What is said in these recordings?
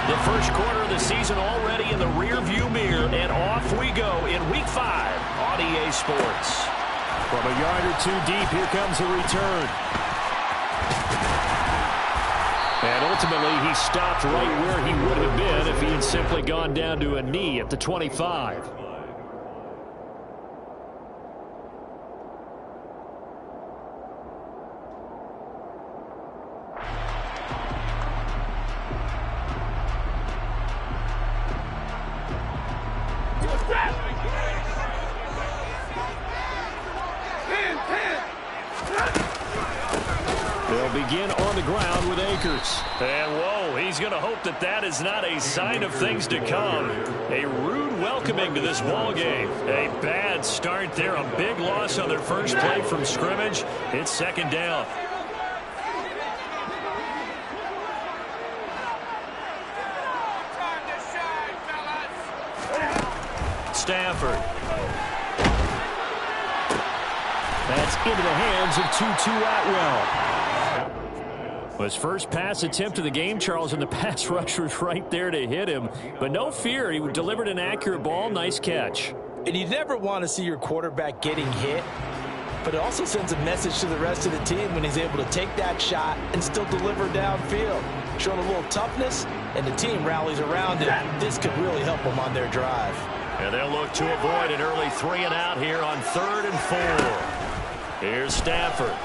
The first quarter of the season already in the rearview mirror, and off we go in Week 5 on EA Sports. From a yard or two deep, here comes a return. And ultimately, he stopped right where he would have been if he had simply gone down to a knee at the 25. They'll begin on the ground with Akers. And whoa, he's going to hope that that is not a sign of things to come. A rude welcoming to this ball game. A bad start there. A big loss on their first play from scrimmage. It's second down. Stafford. That's into the hands of Tutu Atwell. His first pass attempt of the game, Charles, and the pass rush was right there to hit him. But no fear, he delivered an accurate ball. Nice catch. And you never want to see your quarterback getting hit, but it also sends a message to the rest of the team when he's able to take that shot and still deliver downfield. Showing a little toughness, and the team rallies around him. This could really help them on their drive. And they'll look to avoid an early 3 and out here on 3rd and 4. Here's Stafford.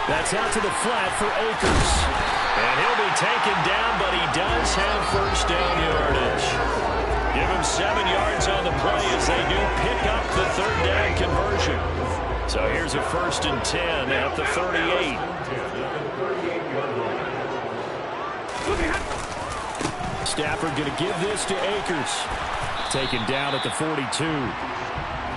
That's out to the flat for Akers. And he'll be taken down, but he does have first down yardage. Give him 7 yards on the play as they do pick up the 3rd down conversion. So here's a 1st and 10 at the 38. Stafford going to give this to Akers. Taken down at the 42.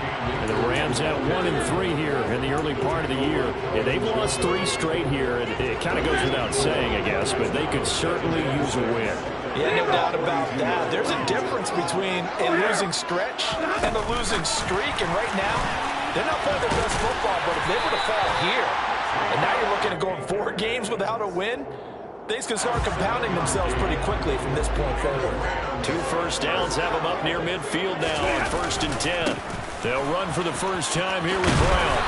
And the Rams at 1-3 here in the early part of the year. And they've lost 3 straight here. And it kind of goes without saying, I guess, but they could certainly use a win. Yeah, no doubt about that. There's a difference between a losing stretch and a losing streak. And right now, they're not playing their best football, but if they were to fall here, and now you're looking at going 4 games without a win, things can start compounding themselves pretty quickly from this point forward. 2 first downs have them up near midfield now on 1st and 10. They'll run for the first time here with Brown.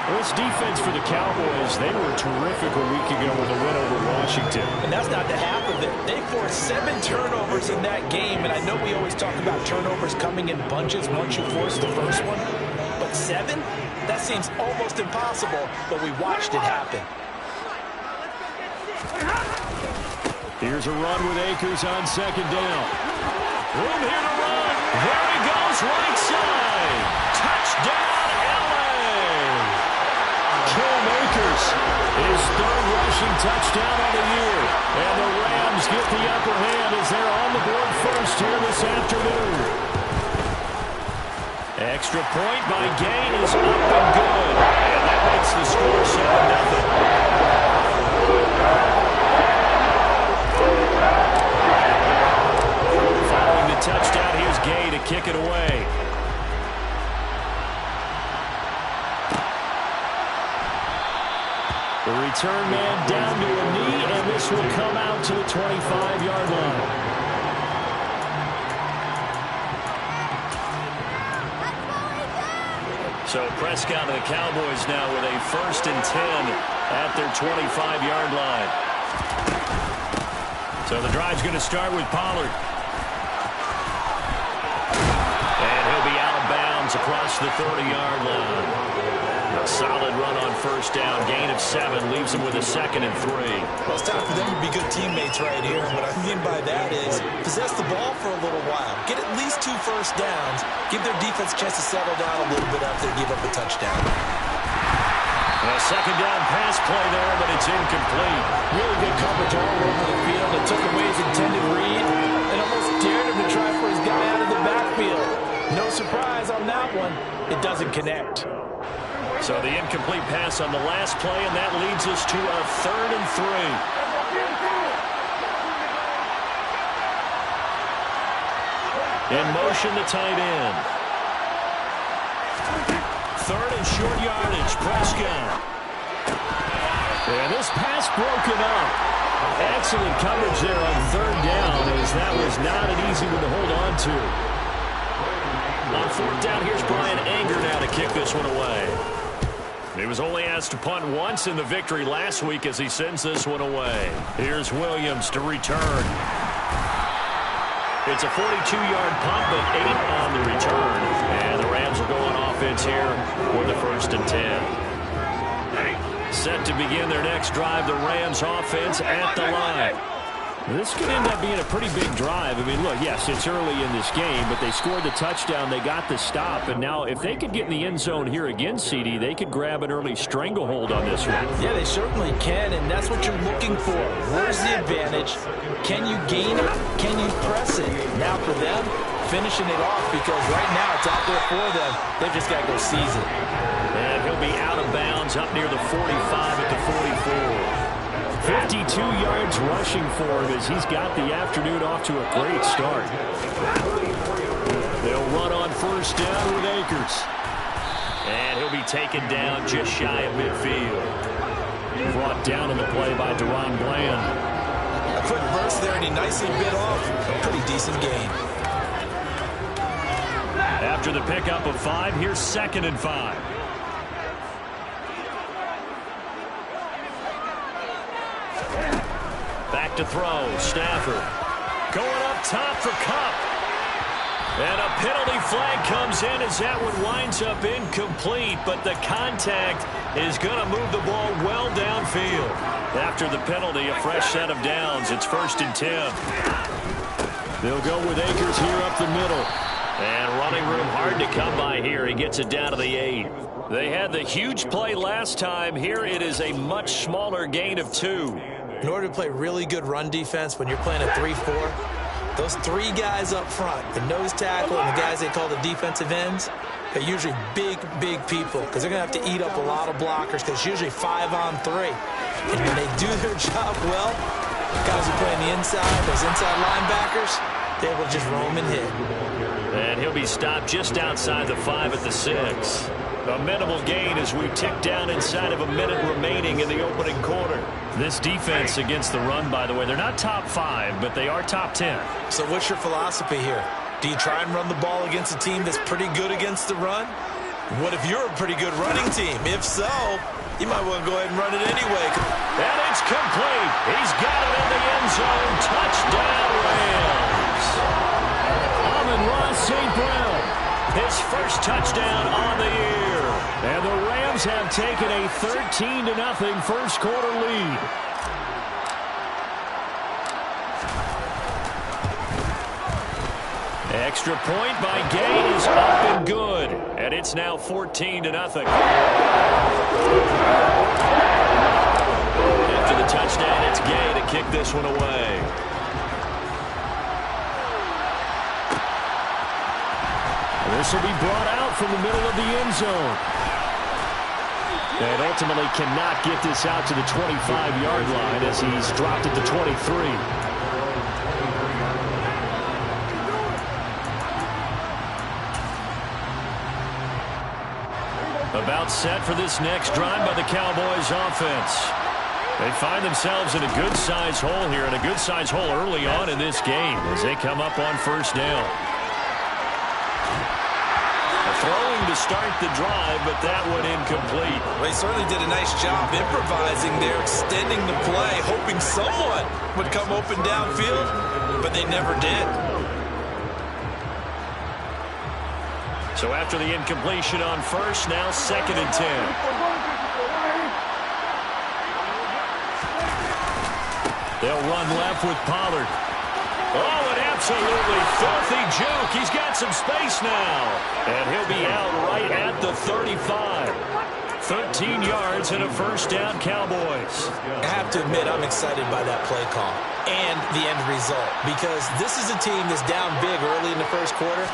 Well, this defense for the Cowboys, they were terrific a week ago with a win over Washington. And that's not the half of it. They forced 7 turnovers in that game, and I know we always talk about turnovers coming in bunches once you force the first one, but 7? That seems almost impossible, but we watched it happen. Here's a run with Akers on 2nd down. Room here to run. There he goes, right side. Touchdown, L.A. Cam Akers, his 3rd rushing touchdown of the year. And the Rams get the upper hand as they're on the board first here this afternoon. Extra point by Gain is up and good. And that makes the score 7-0. Following the touchdown, here's Gay to kick it away. The return man down to a knee, and this will come out to the 25-yard line. So Prescott and the Cowboys now with a 1st and 10 at their 25-yard line. So the drive's going to start with Pollard. And he'll be out of bounds across the 30-yard line. A solid run on 1st down. Gain of 7 leaves them with a 2nd and 3. Well, it's time for them to be good teammates right here. And what I mean by that is possess the ball for a little while. Get at least 2 first downs. Give their defense a chance to settle down a little bit after they give up a touchdown. A 2nd down pass play there, but it's incomplete. Really good coverage all over the field. It took away his intended read and almost dared him to try for his guy out of the backfield. No surprise on that one. It doesn't connect. So the incomplete pass on the last play, and that leads us to a 3rd and 3. In motion, the tight end. 3rd and short yardage, Prescott. And this pass broken up. Excellent coverage there on third down, as that was not an easy one to hold on to. On fourth down, here's Brian Anger now to kick this one away. He was only asked to punt once in the victory last week as he sends this one away. Here's Williams to return. It's a 42-yard punt, but 8 on the return. And the Rams will go on offense here for the 1st and 10. Set to begin their next drive, the Rams offense at the line. This could end up being a pretty big drive. I mean, look, yes, it's early in this game, but they scored the touchdown, they got the stop, and now if they could get in the end zone here against CD, they could grab an early stranglehold on this one. Yeah, they certainly can, and that's what you're looking for. Where's the advantage? Can you gain it? Can you press it? Now for them, finishing it off, because right now it's out there for them. They've just got to go seize it. And he'll be out of bounds up near the 45 at the 44. 52 yards rushing for him as he's got the afternoon off to a great start. They'll run on first down with Akers. And he'll be taken down just shy of midfield. Brought down in the play by Deron Bland. A quick burst there, and he nicely bit off a pretty decent gain. After the pickup of 5, here's 2nd and 5. Back to throw. Stafford going up top for Kupp. And a penalty flag comes in as that one winds up incomplete, but the contact is going to move the ball well downfield. After the penalty, a fresh set of downs. It's 1st and 10. They'll go with Akers here up the middle. And running room hard to come by here. He gets it down to the 8. They had the huge play last time. Here it is a much smaller gain of 2. In order to play really good run defense when you're playing a 3-4, those 3 guys up front, the nose tackle and the guys they call the defensive ends, they're usually big, big people because they're going to have to eat up a lot of blockers because it's usually 5 on 3. And when they do their job well, guys who play on the inside, those inside linebackers, they're able to just roam and hit. And he'll be stopped just outside the 5 at the 6. A minimal gain as we tick down inside of a minute remaining in the opening quarter. This defense against the run, by the way, they're not top 5, but they are top 10. So what's your philosophy here? Do you try and run the ball against a team that's pretty good against the run? What if you're a pretty good running team? If so, you might want to go ahead and run it anyway. And it's complete. He's got it in the end zone. Touchdown, Rams. Amon-Ra St. Brown. His first touchdown on the year. And the Rams have taken a 13-0 first quarter lead. Extra point by Gay is up and good. And it's now 14-0. After the touchdown, it's Gay to kick this one away. This will be brought out from the middle of the end zone. And ultimately cannot get this out to the 25-yard line as he's dropped it to 23. About set for this next drive by the Cowboys offense. They find themselves in a good-sized hole here, and a good-sized hole early on in this game as they come up on first down. Throwing to start the drive, but that one incomplete. Well, they certainly did a nice job improvising there, extending the play, hoping someone would come open downfield, but they never did. So after the incompletion on first, now 2nd and 10. They'll run left with Pollard. Oh, an absolutely filthy juke. He's got some space now. And he'll be out right at the 35. 13 yards and a first down, Cowboys. I have to admit, I'm excited by that play call and the end result because this is a team that's down big early in the first quarter,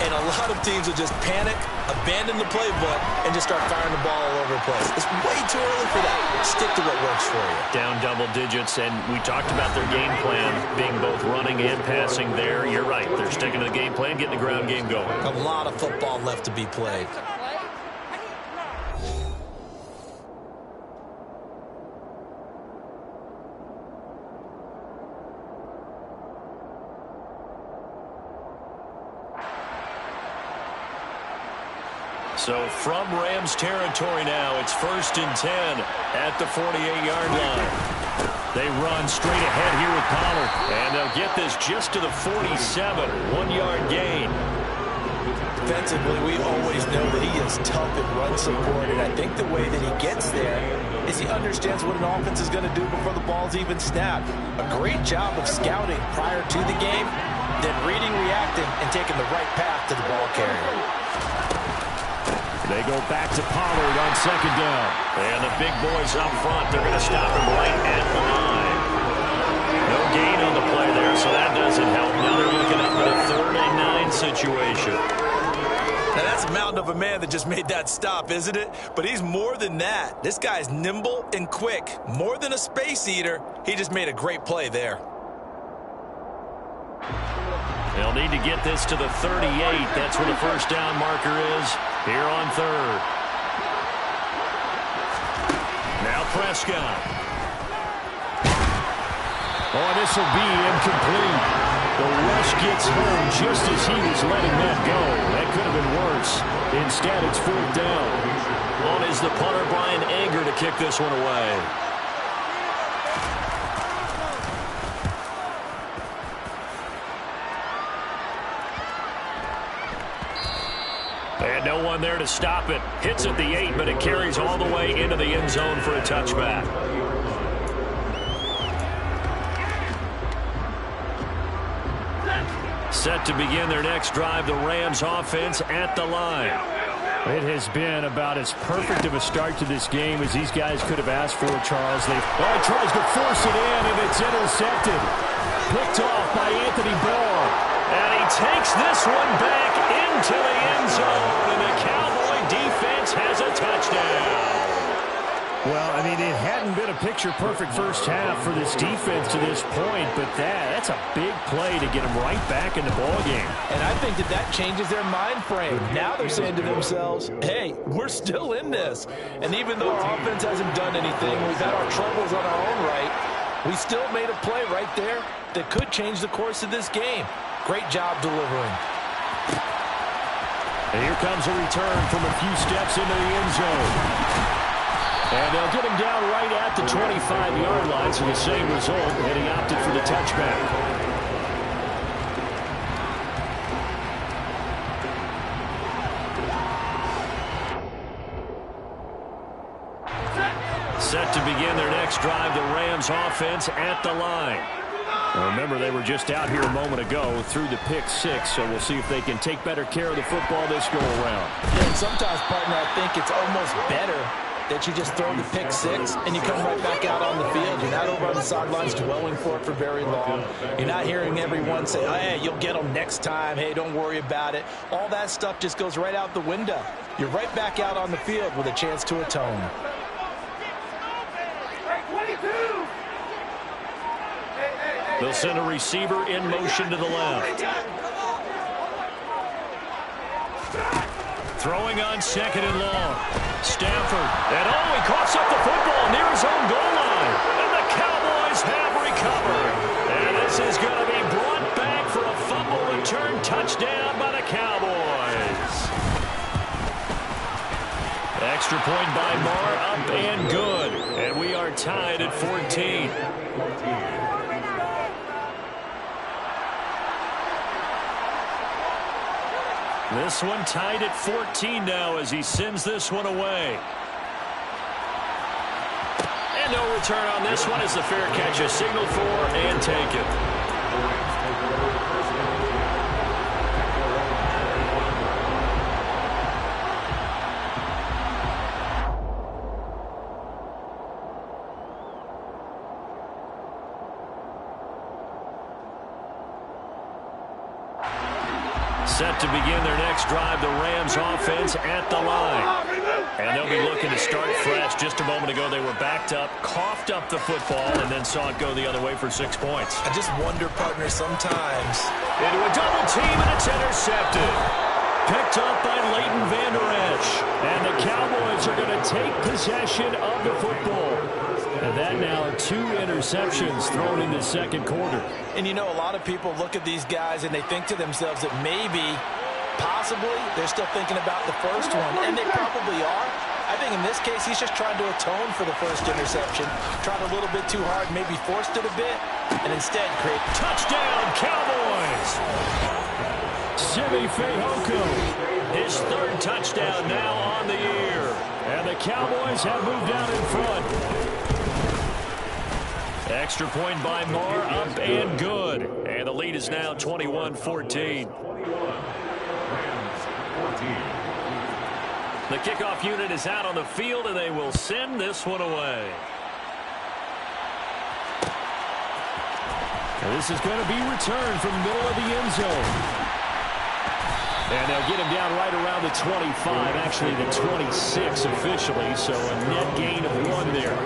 and a lot of teams will just panic, abandon the playbook, and just start firing the ball all over the place. It's way too early for that. Stick to what works for you. Down double digits, and we talked about their game plan being both running and passing there. You're right. They're sticking to the game plan, getting the ground game going. A lot of football left to be played. So from Rams territory now, it's 1st and 10 at the 48-yard line. They run straight ahead here with Pollard, and they'll get this just to the 47, 1-yard gain. Defensively, we always know that he is tough in run support, and I think the way that he gets there is he understands what an offense is going to do before the ball's even snapped. A great job of scouting prior to the game, then reading, reacting, and taking the right path to the ball carrier. They go back to Pollard on 2nd down. And the big boys up front, they're going to stop him right at the line. No gain on the play there, so that doesn't help. Now they're looking up at a 3rd and 9 situation. Now that's a mountain of a man that just made that stop, isn't it? But he's more than that. This guy's nimble and quick. More than a space eater, he just made a great play there. They'll need to get this to the 38. That's where the 1st down marker is here on 3rd. Now Prescott. Oh, this will be incomplete. The rush gets home just as he was letting that go. That could have been worse. Instead, it's 4th down. On is the punter, Brian Anger, to kick this one away. And no one there to stop it. Hits at the 8, but it carries all the way into the end zone for a touchback. Set to begin their next drive, the Rams offense at the line. It has been about as perfect of a start to this game as these guys could have asked for, Charles. He tries to force it in, and it's intercepted. Picked off by Anthony Barr. And he takes this one back into the end zone, and the Cowboy defense has a touchdown. Well, I mean, it hadn't been a picture-perfect first half for this defense to this point, but that's a big play to get them right back in the ballgame. And I think that changes their mind frame. Now they're saying to themselves, hey, we're still in this. And even though our offense hasn't done anything, we've had our troubles on our own right, we still made a play right there that could change the course of this game. Great job delivering. And here comes a return from a few steps into the end zone. And they'll get him down right at the 25-yard line, so the same result, and he opted for the touchback. Set to begin their next drive, the Rams offense at the line. Now remember, they were just out here a moment ago through the pick-6, so we'll see if they can take better care of the football this go-around. Yeah, and sometimes, partner, I think it's almost better that you just throw the pick-6 and you come right back out on the field. You're not over on the sidelines dwelling for it for very long. You're not hearing everyone say, oh, hey, you'll get them next time. Hey, don't worry about it. All that stuff just goes right out the window. You're right back out on the field with a chance to atone. They'll send a receiver in motion to the left. Throwing on 2nd and long. Stafford. And he coughs up the football near his own goal line. And the Cowboys have recovered. And this is going to be brought back for a fumble return touchdown by the Cowboys. Extra point by Marr, up and good. And we are tied at 14. This one tied at 14 now as he sends this one away. And no return on this one as the fair catch is signaled for and taken. Set to begin their next drive, the Rams offense at the line. And they'll be looking to start fresh. Just a moment ago, they were backed up, coughed up the football, and then saw it go the other way for 6 points. I just wonder, partner, sometimes. Into a double team, and it's intercepted. Picked up by Leighton Vander Esch. And the Cowboys are going to take possession of the football. And that now 2 interceptions thrown in the second quarter. And you know, a lot of people look at these guys and they think to themselves that maybe Possibly, they're still thinking about the first one, and they probably are. I think in this case, he's just trying to atone for the first interception. Tried a little bit too hard, maybe forced it a bit, and instead create touchdown, Cowboys! Simi Fehoko, his third touchdown now on the year. And the Cowboys have moved out in front. Extra point by Moore, up and good. And the lead is now 21-14. The kickoff unit is out on the field, and they will send this one away. And this is going to be returned from the middle of the end zone. And they'll get him down right around the 25, actually the 26 officially, so a net gain of 1 there.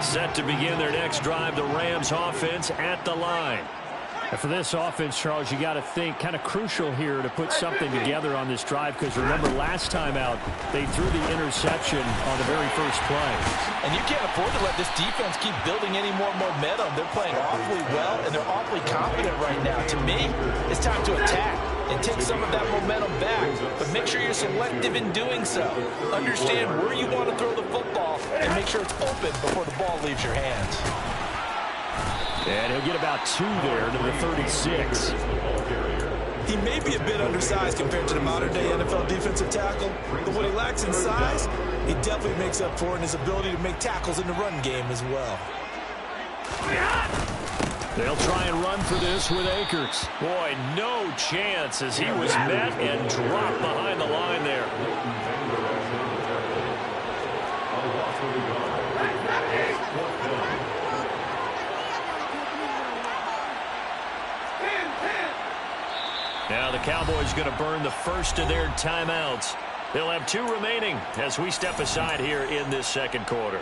Set to begin their next drive, the Rams offense at the line. And for this offense, Charles, you got to think kind of crucial here to put something together on this drive, because remember last time out they threw the interception on the very first play. And you can't afford to let this defense keep building any more momentum. They're playing awfully well, and they're awfully confident right now. To me, it's time to attack and take some of that momentum back, but make sure you're selective in doing so. Understand where you want to throw the football and make sure it's open before the ball leaves your hands. And he'll get about 2 there to the 36. He may be a bit undersized compared to the modern-day NFL defensive tackle, but what he lacks in size, he definitely makes up for in his ability to make tackles in the run game as well. They'll try and run for this with Akers. Boy, no chance as he was met and dropped behind the line there. Now the Cowboys going to burn the first of their timeouts. They'll have 2 remaining as we step aside here in this second quarter.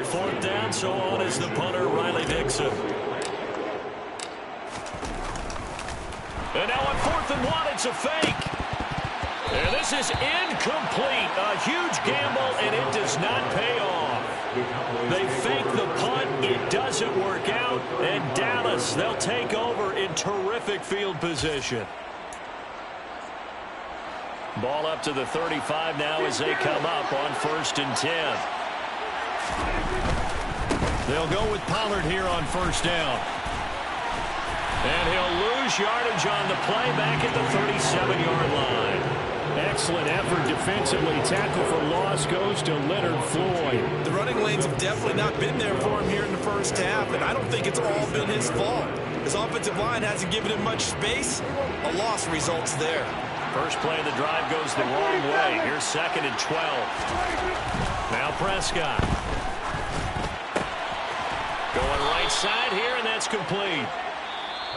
Fourth down, so on is the punter, Riley Dixon. And now on 4th and 1, it's a fake. And this is incomplete. A huge gamble, and it does not pay off. They fake the punt. It doesn't work out. And Dallas, they'll take over in terrific field position. Ball up to the 35 now as they come up on 1st and 10. They'll go with Pollard here on 1st down. And he'll lose yardage on the play back at the 37-yard line. Excellent effort defensively. Tackle for loss goes to Leonard Floyd. The running lanes have definitely not been there for him here in the first half, and I don't think it's all been his fault. His offensive line hasn't given him much space. A loss results there. First play of the drive goes the wrong way. Here's 2nd and 12. Now Prescott. Going right side here, and that's complete.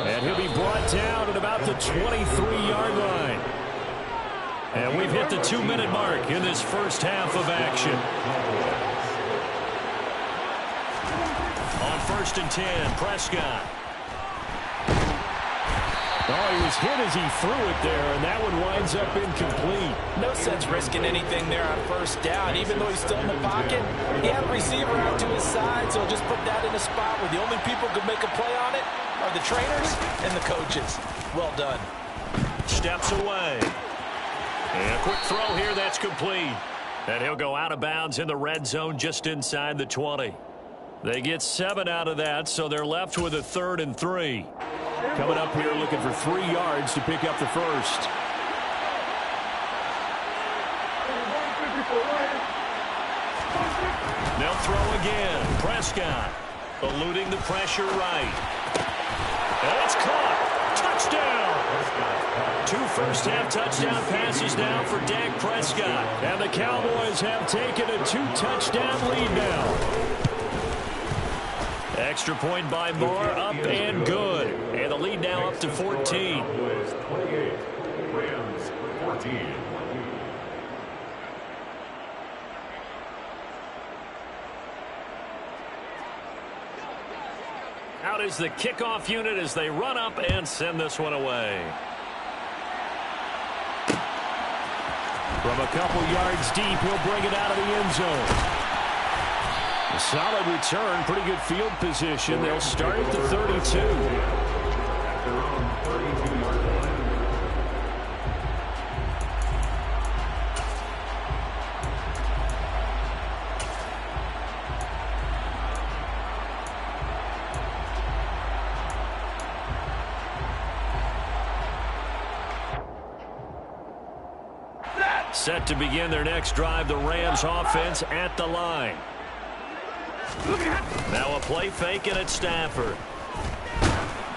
And he'll be brought down at about the 23-yard line. And we've hit the 2-minute mark in this first half of action. On 1st and 10, Prescott. Oh, he was hit as he threw it there, and that one winds up incomplete. No sense risking anything there on 1st down. Even though he's still in the pocket, he had a receiver out to his side, so he'll just put that in a spot where the only people who can make a play on it are the trainers and the coaches. Well done. Steps away. And a quick throw here, that's complete. And he'll go out of bounds in the red zone just inside the 20. They get 7 out of that, so they're left with a 3rd and 3. Coming up here looking for 3 yards to pick up the first. They'll throw again. Prescott eluding the pressure right. And it's caught. Touchdown. 2 first-half touchdown passes now for Dak Prescott. And the Cowboys have taken a 2-touchdown lead now. Extra point by Moore, up and good. And the lead now up to 14. Rams 14. out is the kickoff unit as they run up and send this one away. From a couple yards deep, he'll bring it out of the end zone. A solid return, pretty good field position. They'll start at the 32. Set to begin their next drive, the Rams offense at the line. Now a play fake, and it's Stafford.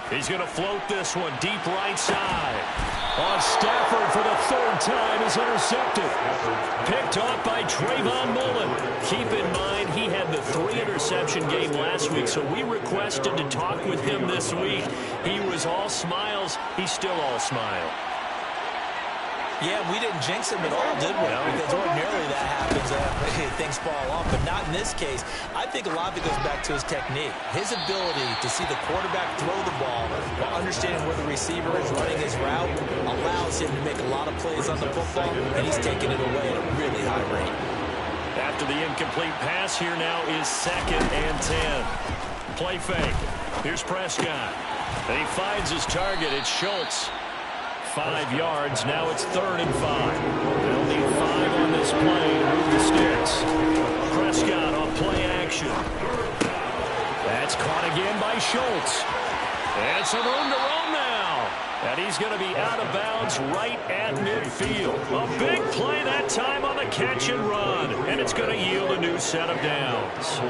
He's going to float this one deep right side. On Stafford for the third time is intercepted. Picked off by Trayvon Mullen. Keep in mind he had the 3-interception game last week, so we requested to talk with him this week. He was all smiles. He's still all smile. Yeah, we didn't jinx him at all, did we? No. Because ordinarily that happens, things fall off, but not in this case. I think a lot of it goes back to his technique. His ability to see the quarterback throw the ball while understanding where the receiver is running his route allows him to make a lot of plays on the football, and he's taking it away at a really high rate. After the incomplete pass, here now is 2nd and 10. Play fake. Here's Prescott. And he finds his target. It's Schultz. 5 yards. Now it's 3rd and 5. They'll need 5 on this play to move the sticks. Prescott on play action. That's caught again by Schultz. And some room to roam now. And he's going to be out of bounds right at midfield. A big play that time on the catch and run. And it's going to yield a new set of downs.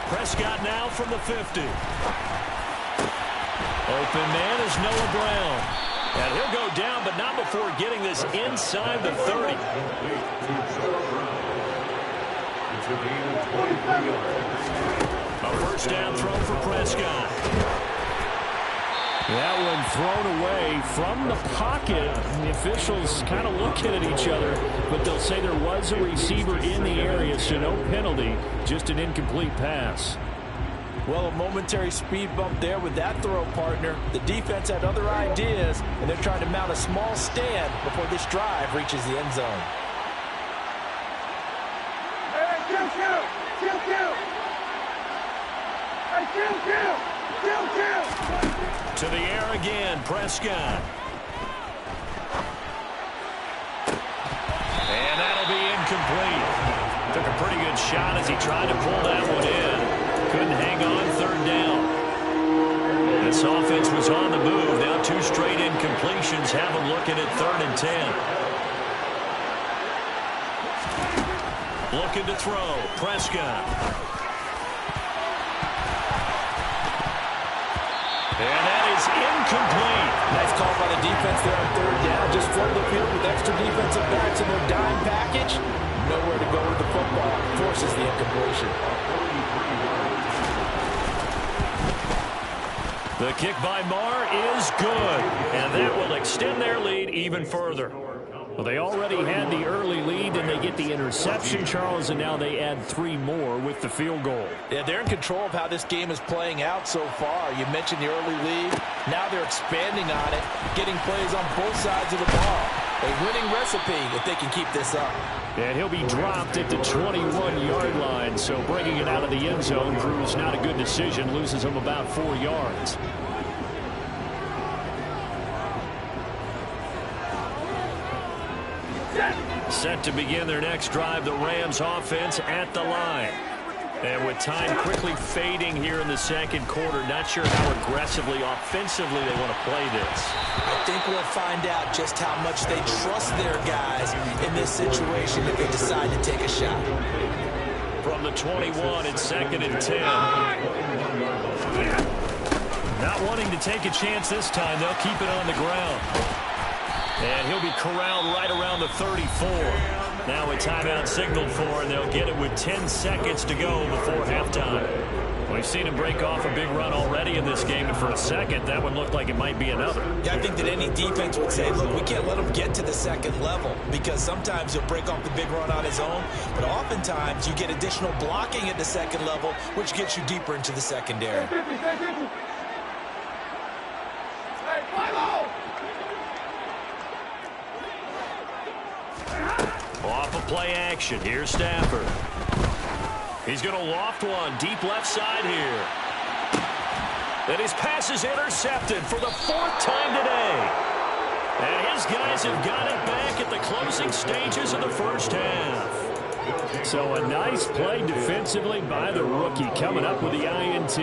Prescott now from the 50. Open man is Noah Brown. And he'll go down, but not before getting this inside the 30. A first down throw for Prescott. That one thrown away from the pocket. The officials kind of looking at each other, but they'll say there was a receiver in the area, so no penalty, just an incomplete pass. Well, a momentary speed bump there with that throw, partner. The defense had other ideas, and they're trying to mount a small stand before this drive reaches the end zone. To the air again, Prescott. And that'll be incomplete. Took a pretty good shot as he tried to pull that one in. Couldn't hang on, 3rd down. This offense was on the move. Now 2 straight incompletions have them looking at 3rd and 10. Looking to throw, Prescott. And that is incomplete. Nice call by the defense there on 3rd down. Just flood the field with extra defensive backs in their dime package. Nowhere to go with the football. Forces the incompletion. The kick by Marr is good. And that will extend their lead even further. Well, they already had the early lead, and they get the interception, Charles, and now they add 3 more with the field goal. Yeah, they're in control of how this game is playing out so far. You mentioned the early lead. Now they're expanding on it, getting plays on both sides of the ball. A winning recipe if they can keep this up. And he'll be dropped at the 21-yard line, so bringing it out of the end zone proves not a good decision, loses him about 4 yards. Set to begin their next drive, the Rams offense at the line. And with time quickly fading here in the 2nd quarter, not sure how aggressively, offensively they want to play this. I think we'll find out just how much they trust their guys in this situation if they decide to take a shot. From the 21, it's 2nd and 10. Not wanting to take a chance this time, they'll keep it on the ground. And he'll be corralled right around the 34. Now a timeout signaled for, and they'll get it with 10 seconds to go before halftime. We've seen him break off a big run already in this game, and for a second, that one looked like it might be another. Yeah, I think that any defense would say, look, we can't let him get to the second level, because sometimes he'll break off the big run on his own, but oftentimes you get additional blocking at the second level, which gets you deeper into the secondary. Off of play action. Here's Stafford. He's going to loft one deep left side here. And his pass is intercepted for the 4th time today. And his guys have got it back at the closing stages of the first half. So a nice play defensively by the rookie, coming up with the INT.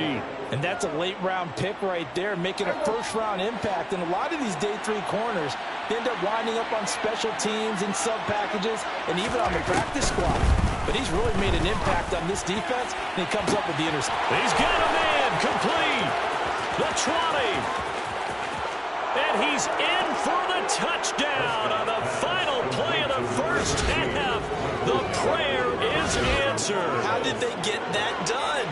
And that's a late-round pick right there, making a first-round impact. And a lot of these day 3 corners, they end up winding up on special teams and sub-packages and even on the practice squad. But he's really made an impact on this defense, and he comes up with the interception. He's got a man complete. The 20. And he's in for the touchdown on the final play of the first half. The prayer is answered. How did they get that done?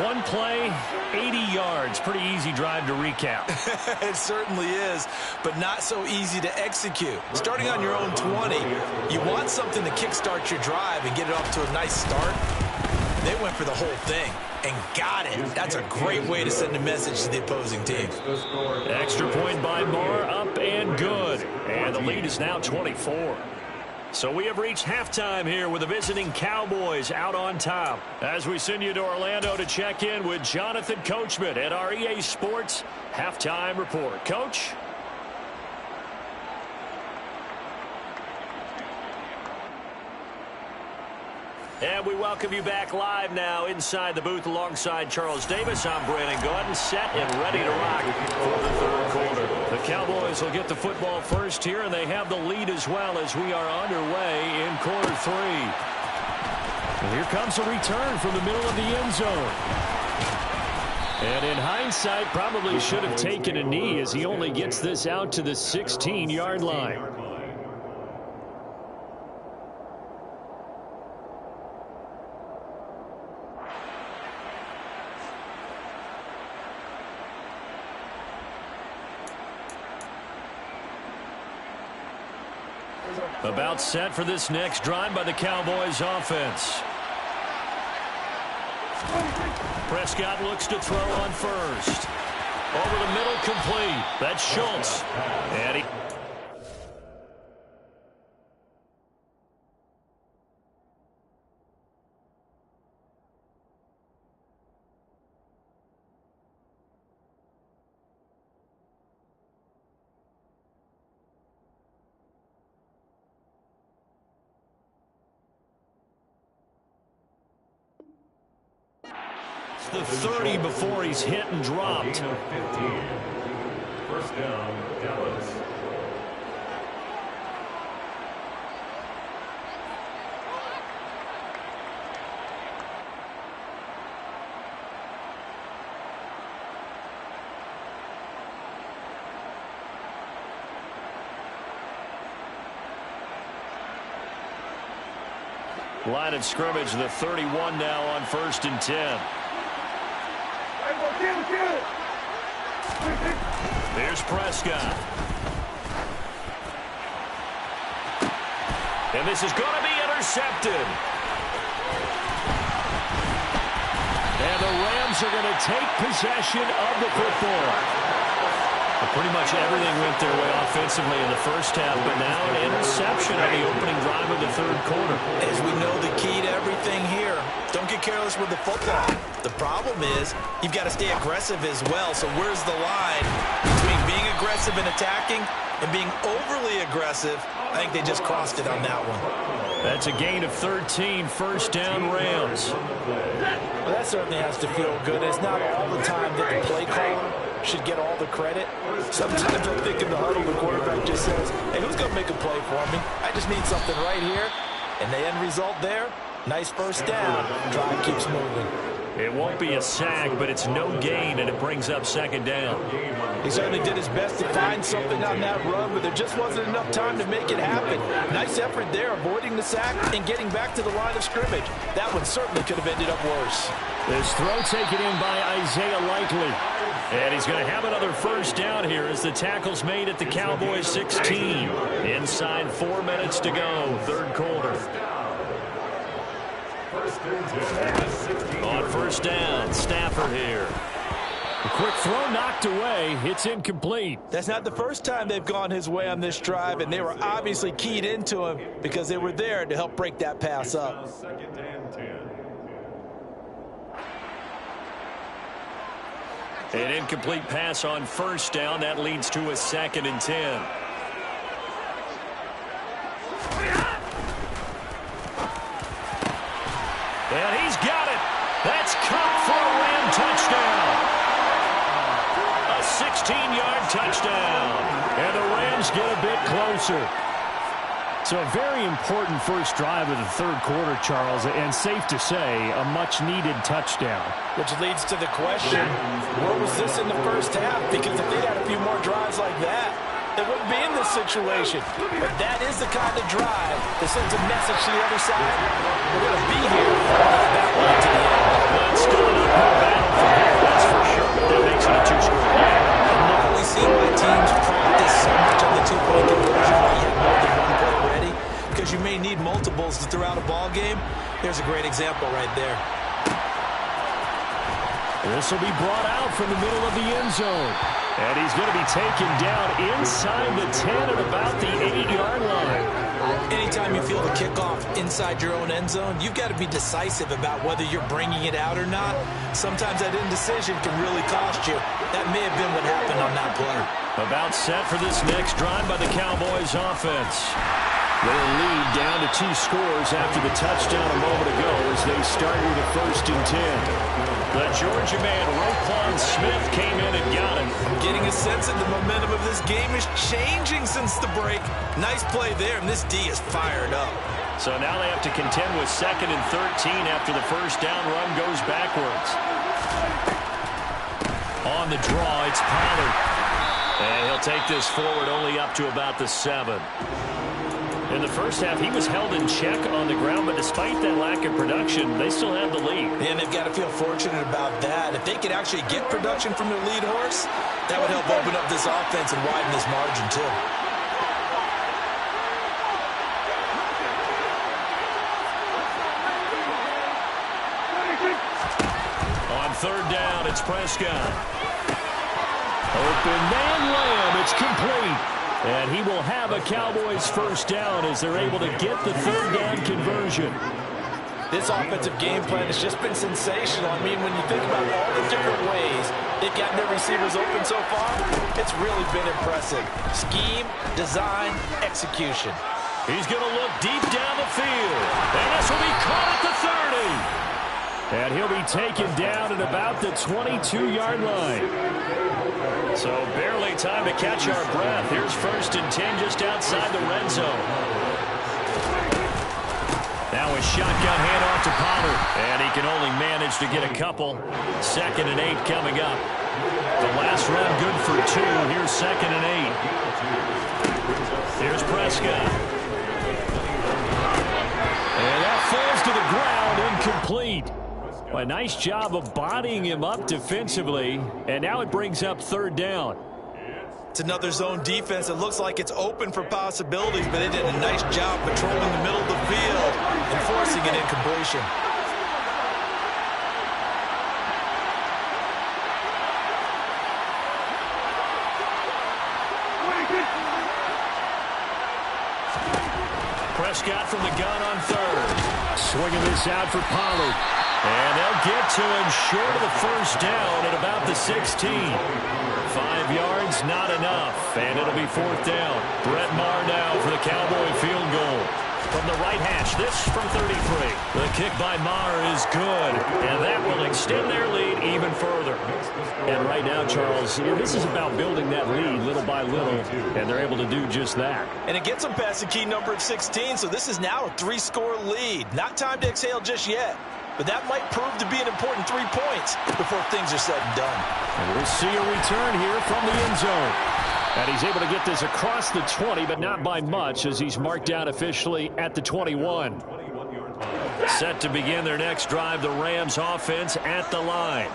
One play, 80 yards. Pretty easy drive to recap. It certainly is, but not so easy to execute. Starting on your own 20, you want something to kickstart your drive and get it off to a nice start. They went for the whole thing and got it. That's a great way to send a message to the opposing team. Extra point by Marr, up and good. And the lead is now 24. So we have reached halftime here with the visiting Cowboys out on top. As we send you to Orlando to check in with Jonathan Coachman at our EA Sports Halftime Report. Coach? And we welcome you back live now inside the booth alongside Charles Davis. I'm Brandon Gaudin, set and ready to rock for the third quarter. The Cowboys will get the football first here, and they have the lead as well as we are underway in quarter 3. And here comes a return from the middle of the end zone. And in hindsight, probably should have taken a knee as he only gets this out to the 16-yard line. About set for this next drive by the Cowboys offense. Prescott looks to throw on first. Over the middle, complete. That's Schultz. And he... the 30 before he's hit and dropped. 15. First down, Dallas. Line of scrimmage, the 31 now on 1st and 10. Here's Prescott. And this is going to be intercepted. And the Rams are going to take possession of the football. Pretty much everything went their way offensively in the first half, but now an interception on the opening drive of the third quarter. As we know, the key to everything here, don't get careless with the football. The problem is you've got to stay aggressive as well. So where's the line between being aggressive and attacking and being overly aggressive? I think they just crossed it on that one. That's a gain of 13, first down Rams. Well, that certainly has to feel good. It's not all the time that the play caller should get all the credit. Sometimes I think in the huddle, the quarterback just says, hey, who's going to make a play for me? I just need something right here. And the end result there, nice first down. Drive keeps moving. It won't be a sack, but it's no gain, and it brings up second down. He certainly did his best to find something on that run, but there just wasn't enough time to make it happen. Nice effort there, avoiding the sack and getting back to the line of scrimmage. That one certainly could have ended up worse. This throw taken in by Isaiah Likely. And he's going to have another first down here as the tackle's made at the Cowboys 16. Inside 4 minutes to go, third quarter. On first down, Stafford here. A quick throw knocked away. It's incomplete. That's not the first time they've gone his way on this drive, and they were obviously keyed into him because they were there to help break that pass up. An incomplete pass on first down. That leads to a 2nd and 10. And he's got it. That's caught for a Ram touchdown. A 16-yard touchdown. And the Rams get a bit closer. So a very important first drive of the third quarter, Charles, and safe to say, a much-needed touchdown. Which leads to the question, where was this in the first half? Because if they had a few more drives like that, they wouldn't be in this situation. But that is the kind of drive that sends a message to the other side. We're going to be here that way to the end. Well, it's still an uphill battle from here, that's for sure. That makes it a two-score game. I've never really seen my teams practice so much on the two-point conversion while you have more than one play ready, because you may need multiples to throw out a ball game. There's a great example right there. This will be brought out from the middle of the end zone. And he's going to be taken down inside the 10 at about the 8-yard line. Anytime you feel the kickoff inside your own end zone, you've got to be decisive about whether you're bringing it out or not. Sometimes that indecision can really cost you. That may have been what happened on that play. About set for this next drive by the Cowboys offense. Their lead down to 2 scores after the touchdown a moment ago as they start with a 1st and 10. The Georgia man, Roquan Smith, came in and got it. I'm getting a sense that the momentum of this game is changing since the break. Nice play there, and this D is fired up. So now they have to contend with 2nd and 13 after the first down run goes backwards. On the draw, it's Pollard. And he'll take this forward only up to about the 7. In the first half, he was held in check on the ground, but despite that lack of production, they still have the lead. And they've got to feel fortunate about that. If they could actually get production from their lead horse, that would help open up this offense and widen this margin, too. On third down, it's Prescott. Open man Lamb, it's complete. And he will have a Cowboys first down as they're able to get the third down conversion. This offensive game plan has just been sensational. I mean, when you think about all the different ways they've gotten their receivers open so far, it's really been impressive. Scheme, design, execution. He's going to look deep down the field. And this will be caught at the 30. And he'll be taken down at about the 22-yard line. So barely time to catch our breath. Here's 1st and 10 just outside the red zone. Now a shotgun handoff to Pollard. And he can only manage to get a couple. 2nd and 8 coming up. The last run good for 2. Here's 2nd and 8. Here's Prescott. And that falls to the ground, incomplete. A nice job of bodying him up defensively, and now it brings up third down. It's another zone defense. It looks like it's open for possibilities, but they did a nice job patrolling the middle of the field and forcing an incompletion. Prescott from the gun on third. Swinging this out for Pollard. And they'll get to him short of the first down at about the 16. 5 yards, not enough. And it'll be 4th down. Brett Maher now for the Cowboy field goal. From the right hash, this from 33. The kick by Maher is good. And that will extend their lead even further. And right now, Charles, this is about building that lead little by little. And they're able to do just that. And it gets them past the key number of 16, so this is now a 3-score lead. Not time to exhale just yet. but that might prove to be an important 3 points before things are said and done. And we'll see a return here from the end zone. And he's able to get this across the 20, but not by much, as he's marked down officially at the 21. Set to begin their next drive, the Rams offense at the line.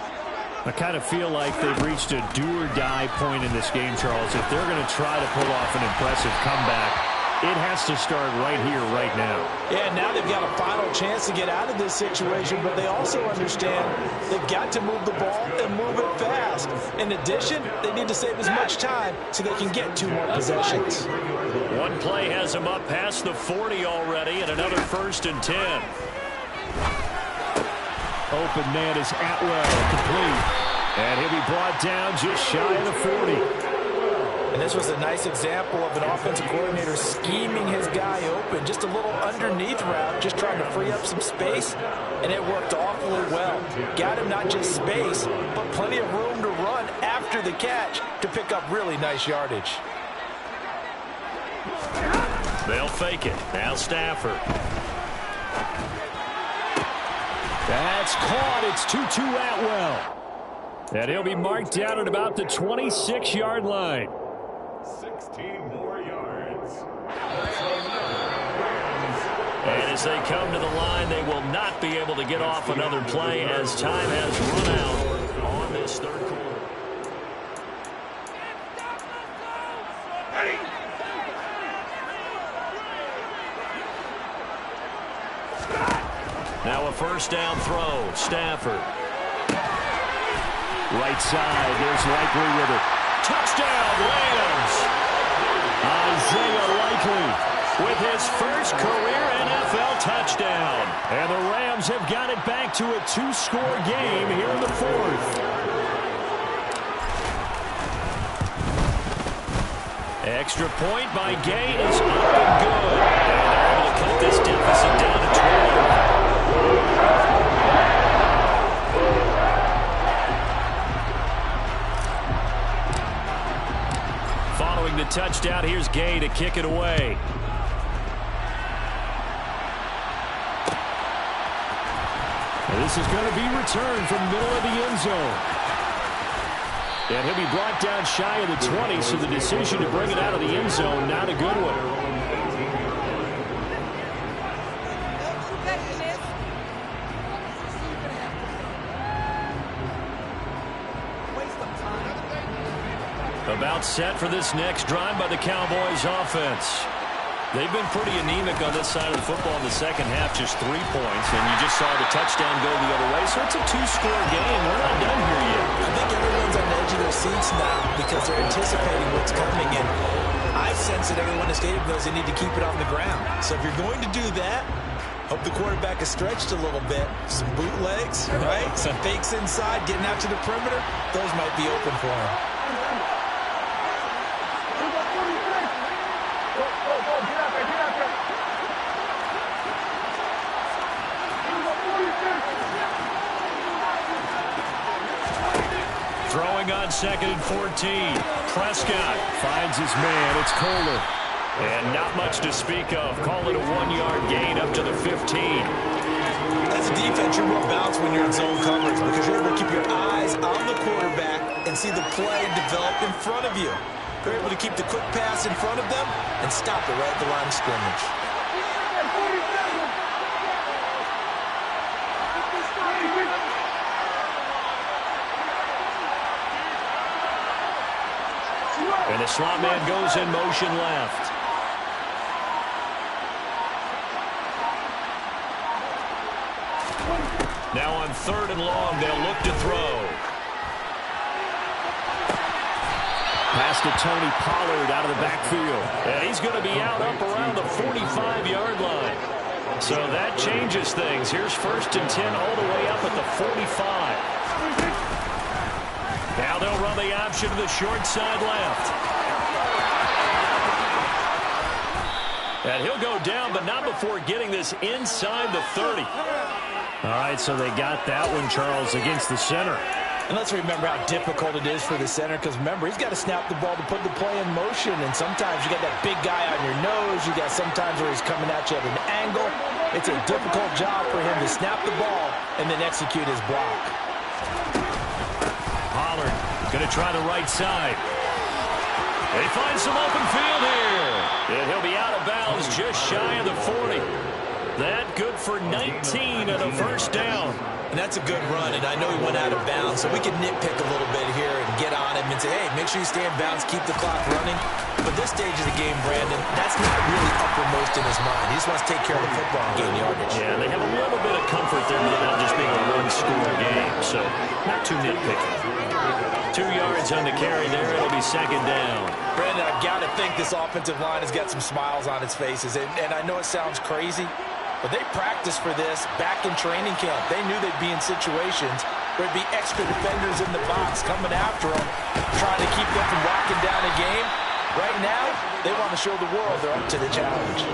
I kind of feel like they've reached a do-or-die point in this game, Charles. If they're going to try to pull off an impressive comeback, it has to start right here, right now. Yeah, now they've got a final chance to get out of this situation, but they also understand they've got to move the ball and move it fast. In addition, they need to save as much time so they can get 2 more possessions. One play has him up past the 40 already, and another 1st and 10. Open man is Atwell, complete. And he'll be brought down just shy of the 40. And this was a nice example of an offensive coordinator scheming his guy open. Just a little underneath route, just trying to free up some space, and it worked awfully well. Got him not just space, but plenty of room to run after the catch to pick up really nice yardage. They'll fake it. Now Stafford. That's caught. It's 2-2 Atwell. And he'll be marked down at about the 26-yard line. 16 more yards. And as they come to the line, they will not be able to get off another play as time has run out on this 3rd quarter. Now a 1st down throw. Stafford. Right side. There's Likely with it. Touchdown, Rams! Isaiah Likely With his first career NFL touchdown. And the Rams have got it back to a 2-score game here in the 4th. Extra point by Gain is up and good. And they're able to cut this deficit down to 12. Following the touchdown, here's Gay to kick it away. And this is going to be returned from the middle of the end zone. And he'll be brought down shy of the 20, so the decision to bring it out of the end zone, not a good one. About set for this next drive by the Cowboys offense. They've been pretty anemic on this side of the football in the second half, just 3 points, and you just saw the touchdown go the other way, so it's a 2-score game. We're not done here yet. I think everyone's on the edge of their seats now because they're anticipating what's coming, and I sense that everyone in the stadium knows they need to keep it on the ground. So if you're going to do that, hope the quarterback is stretched a little bit. Some bootlegs, right? Some fakes inside, getting out to the perimeter. Those might be open for him. Throwing on 2nd and 14. Prescott Finds his man. It's Kohler. and not much to speak of. Call it a 1-yard gain up to the 15. As a defense, you're more balanced when you're in zone coverage because you're able to keep your eyes on the quarterback and see the play develop in front of you. You're able to keep the quick pass in front of them and stop it right at the line of scrimmage. And the slot man goes in motion left. Now on 3rd and long, they'll look to throw. Pass to Tony Pollard out of the backfield. And he's going to be out up around the 45-yard line. So that changes things. Here's 1st and 10 all the way up at the 45. Now they'll run the option to the short side left. And he'll go down, but not before getting this inside the 30. All right, so they got that one, Charles, against the center. And let's remember how difficult it is for the center because, remember, he's got to snap the ball to put the play in motion. And sometimes you got that big guy on your nose. You got sometimes where he's coming at you at an angle. It's a difficult job for him to snap the ball and then execute his block. Pollard going to try the right side. They find some open field here. And he'll be out of bounds just shy of the 40. That good for 19 and a first down. And that's a good run, and I know he went out of bounds, so we can nitpick a little bit here and get on him and say, hey, make sure you stay in bounds, keep the clock running. But this stage of the game, Brandon, that's not really uppermost in his mind. He just wants to take care of the football and gain yardage. Yeah, they have a little bit of comfort there with it just being a one-score game, so not too nitpicky. 2 yards on the carry there. It'll be second down. Brandon, I've got to think this offensive line has got some smiles on its faces, and I know it sounds crazy, but they practiced for this back in training camp. They knew they'd be in situations where there'd be extra defenders in the box coming after them, trying to keep them from locking down a game. Right now, they want to show the world they're up to the challenge.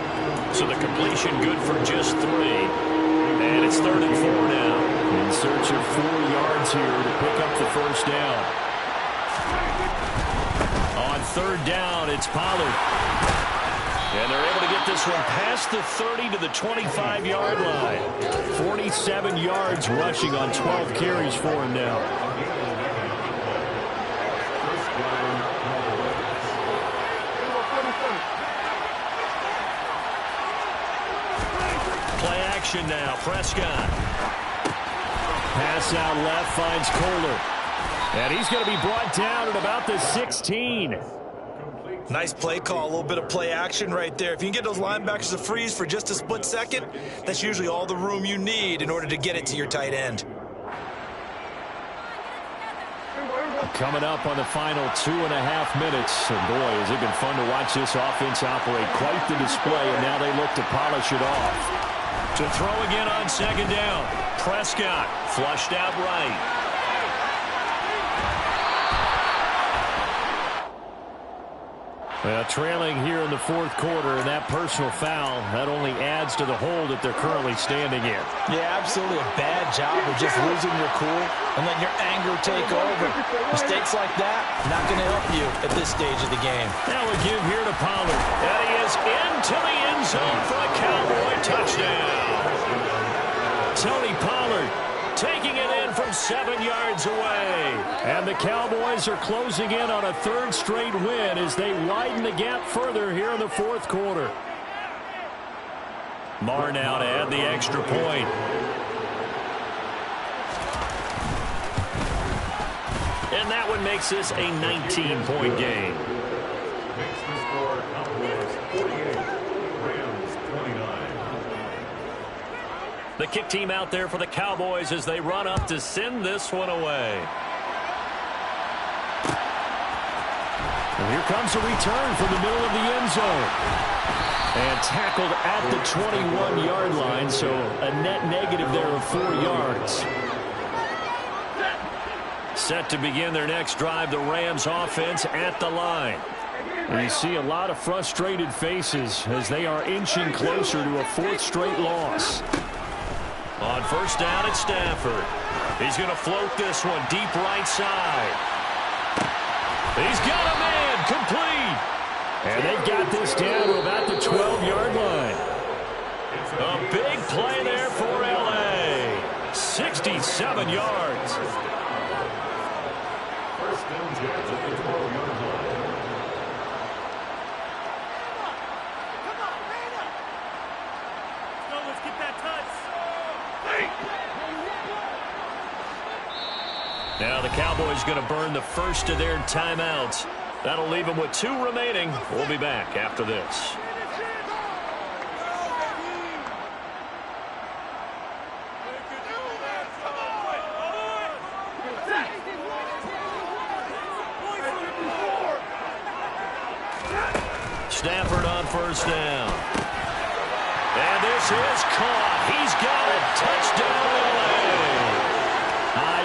So the completion good for just 3. And it's 3rd and 4 now. In search of 4 yards here to pick up the first down. On 3rd down, it's Pollard. And they're able to get this one past the 30 to the 25-yard line. 47 yards rushing on 12 carries for him now. Play action now. Prescott. Pass out left finds Kohler. And he's going to be brought down at about the 16. Nice play call, a little bit of play action right there. If you can get those linebackers to freeze for just a split second, that's usually all the room you need in order to get it to your tight end. Coming up on the final 2.5 minutes. And boy, has it been fun to watch this offense operate. Quite the display, and now they look to polish it off. To throw again on second down. Prescott flushed out right. Well, trailing here in the 4th quarter, and that personal foul, that only adds to the hole that they're currently standing in. Yeah, absolutely a bad job of just losing your cool and letting your anger take over. Mistakes like that, not going to help you at this stage of the game. Now we give here to Pollard. And he is into the end zone for a Cowboy touchdown. Tony Pollard taking it in from 7 yards away. And the Cowboys are closing in on a 3rd straight win as they widen the gap further here in the 4th quarter. Marr now to add the extra point. And that one makes this a 19-point game. Makes the score Cowboys 48, Rams 29. The kick team out there for the Cowboys as they run up to send this one away. And here comes a return from the middle of the end zone. And tackled at the 21-yard line, so a net negative there of 4 yards. Set to begin their next drive, the Rams offense at the line. And you see a lot of frustrated faces as they are inching closer to a 4th straight loss. On first down, it's Stafford. He's going to float this one deep right side. He's got a man complete. And they've got this down to about the 12-yard line. A big play there for L.A. 67 yards. First down, Jets at the 12-yard line. Now the Cowboys going to burn the first of their timeouts. That'll leave them with 2 remaining. We'll be back after this. Stafford on first down. And this is caught. He's got it. Touchdown, L.A.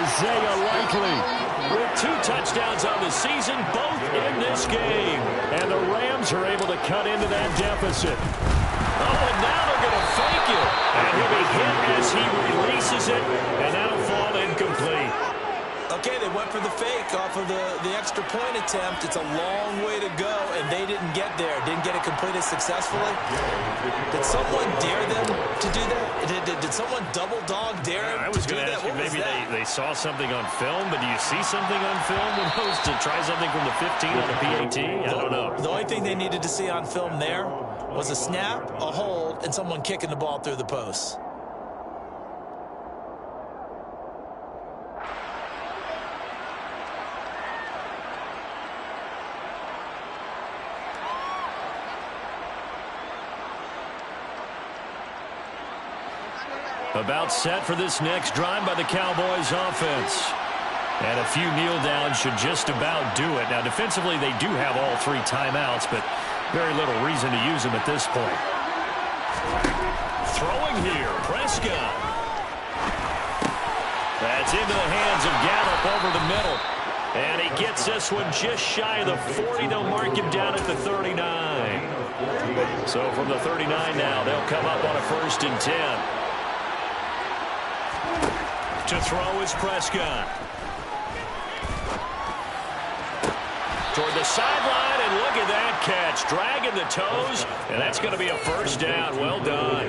Isaiah Likely with 2 touchdowns on the season, both in this game. And the Rams are able to cut into that deficit. Oh, and now they're going to fake it. And he'll be hit as he releases it, and that'll fall incomplete. Okay, they went for the fake off of the extra point attempt. It's a long way to go, and they didn't get there. Didn't get it completed successfully. Did someone dare them to do double dog daring I was going to ask you, maybe they saw something on film, but do you see something on film when goes to try something from the 15 on the PAT? I don't know. The only thing they needed to see on film there was a snap, a hold, and someone kicking the ball through the post. About set for this next drive by the Cowboys offense. And a few kneel downs should just about do it. Now, defensively, they do have all 3 timeouts, but very little reason to use them at this point. Throwing here, Prescott. That's into the hands of Gallup over the middle. And he gets this one just shy of the 40. They'll mark him down at the 39. So from the 39 now, they'll come up on a 1st and 10. To throw is Prescott. Toward the sideline, and look at that catch. Dragging the toes, and that's going to be a 1st down. Well done.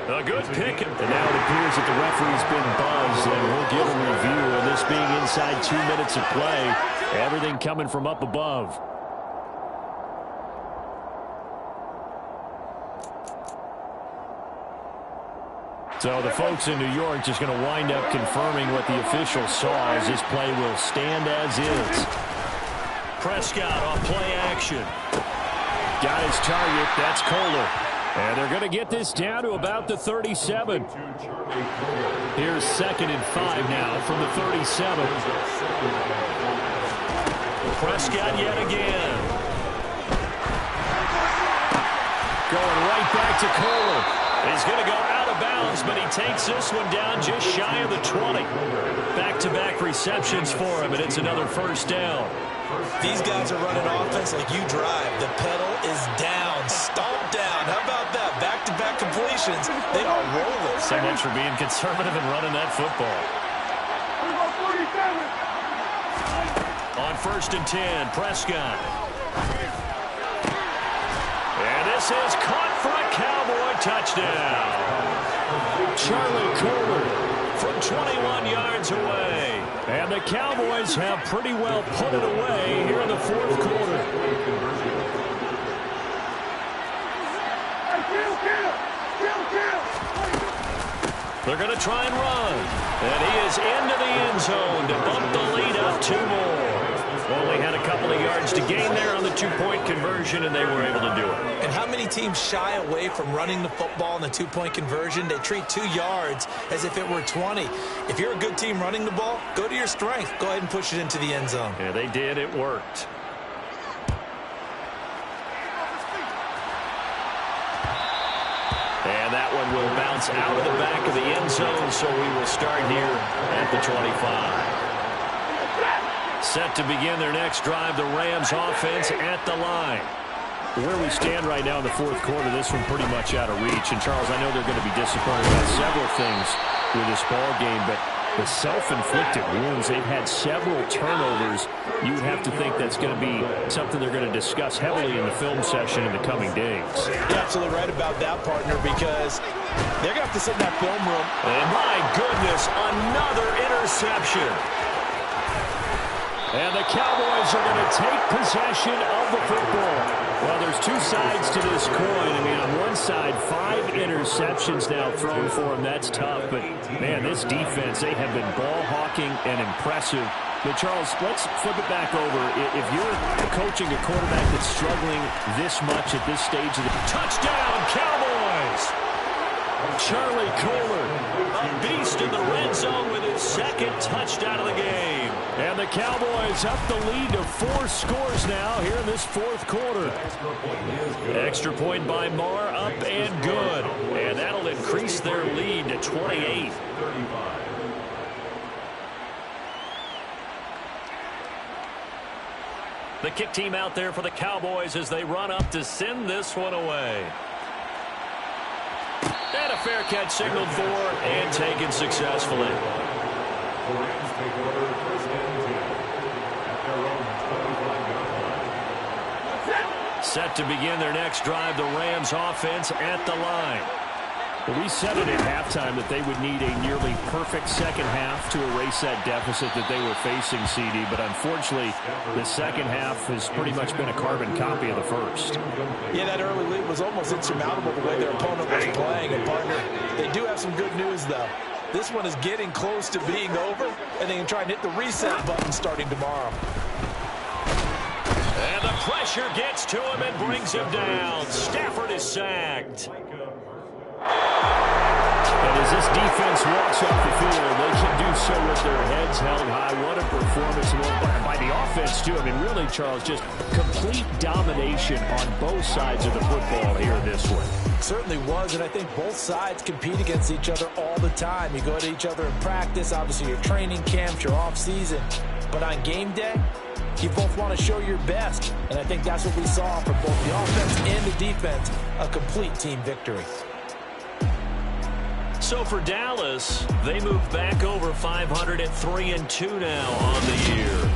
A good pick. And now it appears that the referee's been buzzed, and we'll give a review of this being inside 2 minutes of play. Everything coming from up above. So the folks in New York just going to wind up confirming what the official saw as this play will stand as is. Prescott on play action. Got his target. That's Kohler. And they're going to get this down to about the 37. Here's 2nd and 5 now from the 37. Prescott yet again. Going right back to Kohler. He's going to go out of bounds, but he takes this one down just shy of the 20. Back-to-back receptions for him, and it's another 1st down. These guys are running offense like you drive. The pedal is down, stomped down. How about that? Back-to-back completions. They are rolling. So much for being conservative and running that football. On 1st and 10, Prescott. And this is caught for a Cowboy touchdown. Charlie Kohler from 21 yards away. And the Cowboys have pretty well put it away here in the 4th quarter. They're going to try and run. And he is into the end zone to bump the lead up 2 more. Only had a couple of yards to gain there on the 2-point conversion, and they were able to do it. And how many teams shy away from running the football in the 2-point conversion? They treat 2 yards as if it were 20. If you're a good team running the ball, go to your strength. Go ahead and push it into the end zone. Yeah, they did. It worked. And that one will bounce out of the back of the end zone, so we will start here at the 25. Set to begin their next drive, the Rams offense at the line. Where we stand right now in the 4th quarter, this one pretty much out of reach. And, Charles, I know they're going to be disappointed about several things with this ball game, but the self-inflicted wounds, they've had several turnovers. You'd have to think that's going to be something they're going to discuss heavily in the film session in the coming days. You're absolutely right about that, partner, because they're going to have to sit in that film room. And, my goodness, another interception. And the Cowboys are going to take possession of the football. Well, there's 2 sides to this coin. I mean, on one side, 5 interceptions now thrown for them. That's tough. But, man, this defense, they have been ball hawking and impressive. But, Charles, let's flip it back over. If you're coaching a quarterback that's struggling this much at this stage of the touchdown, Cowboys! Charlie Kohler, a beast in the red zone with his 2nd touchdown of the game. And the Cowboys up the lead to 4 scores now here in this 4th quarter. Extra point by Marr, up and good. And that'll increase their lead to 28. The kick team out there for the Cowboys as they run up to send this one away. And a fair catch signaled for and taken successfully. Set to begin their next drive, the Rams offense at the line. Well, we said it at halftime that they would need a nearly perfect second half to erase that deficit that they were facing, CD. But unfortunately, the second half has pretty much been a carbon copy of the first. Yeah, that early lead was almost insurmountable the way their opponent was playing. And partner, they do have some good news, though. This one is getting close to being over, and they can try and hit the reset button starting tomorrow. And the pressure gets to him and brings him down. Stafford is sacked. And as this defense walks off the field, they can do so with their heads held high. What a performance by the offense, too. I mean, really, Charles, just complete domination on both sides of the football here in this one. Certainly was, and I think both sides compete against each other all the time. You go at each other in practice, obviously your training camps, your off-season. But on game day, you both want to show your best. And I think that's what we saw from both the offense and the defense, a complete team victory. So for Dallas, they move back over 500 at 3-2 now on the year.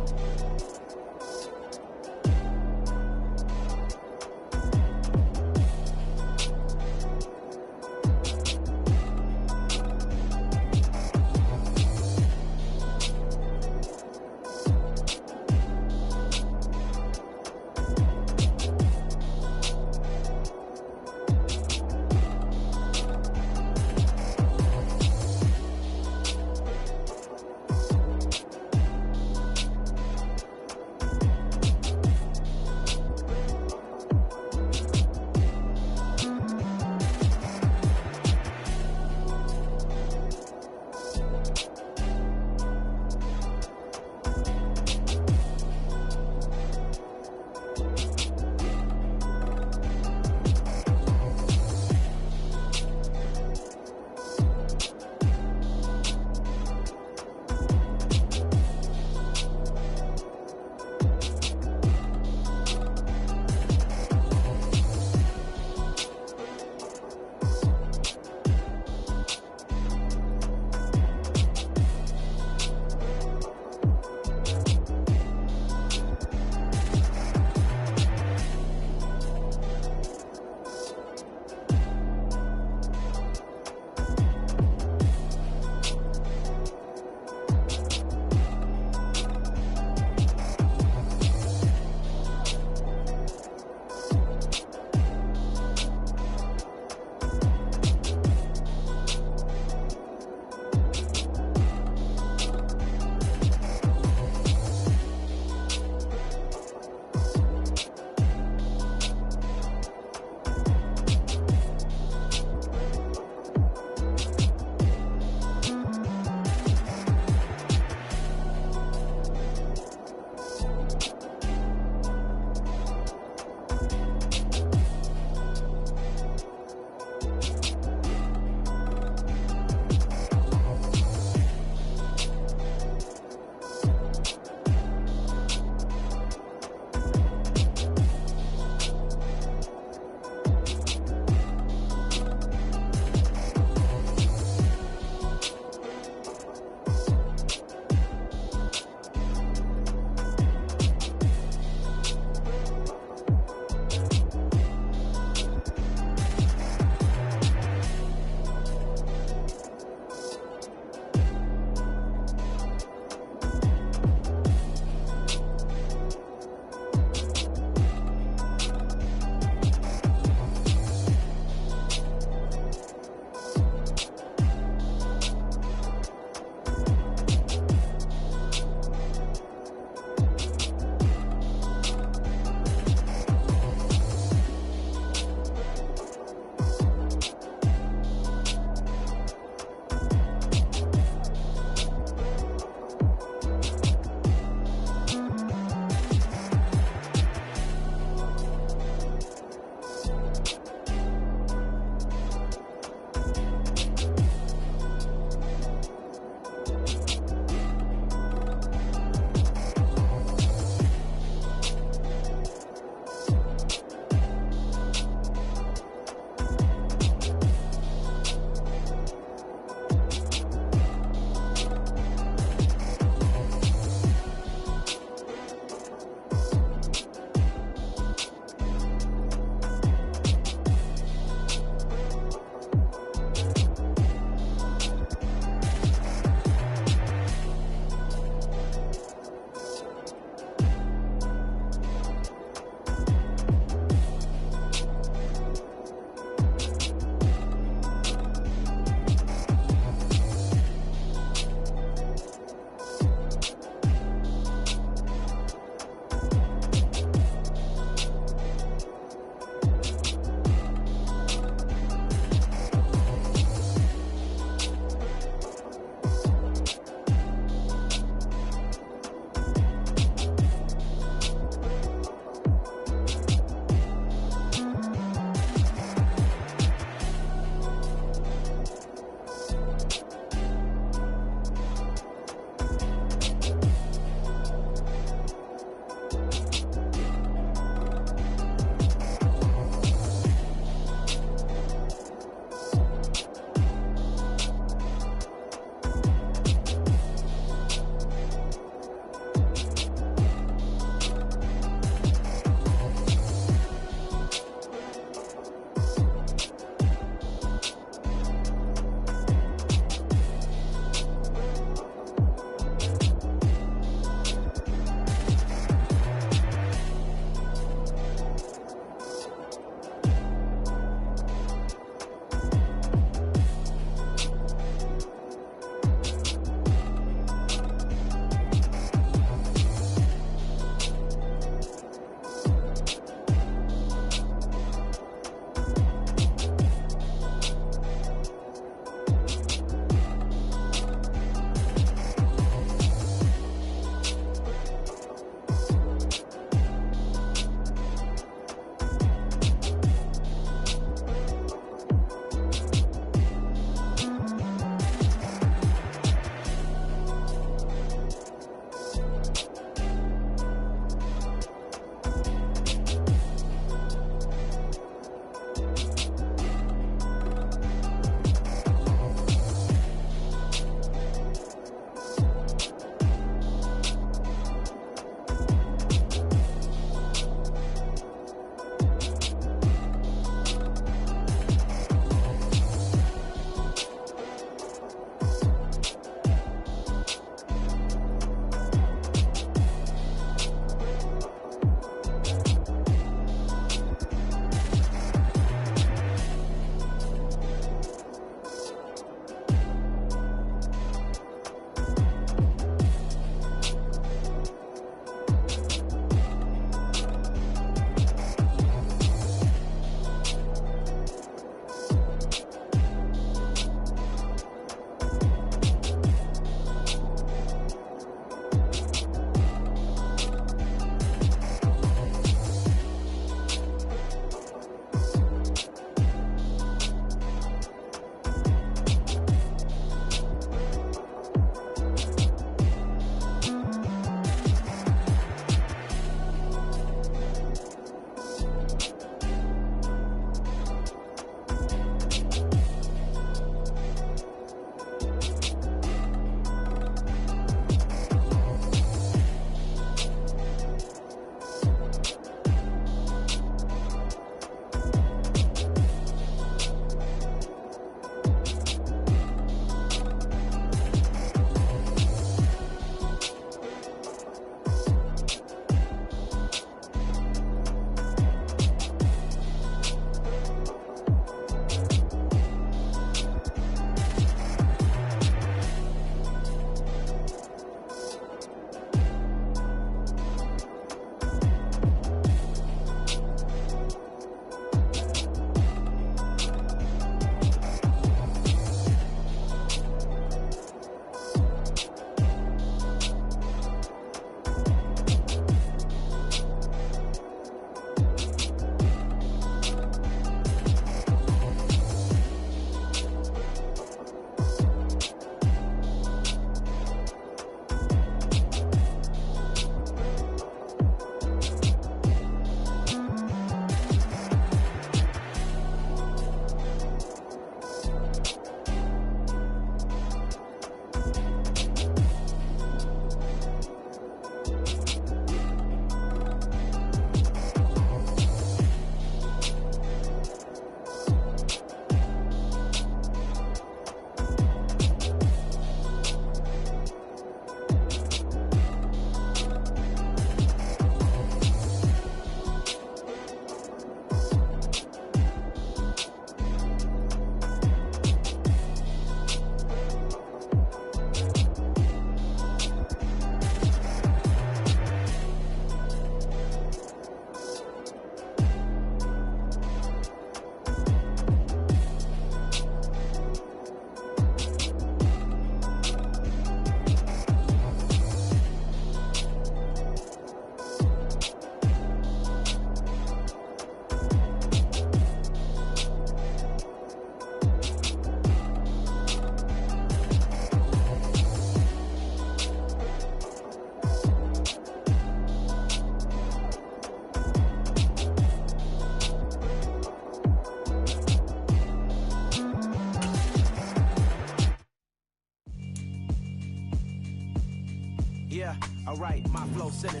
Yeah, alright, my flow sinister.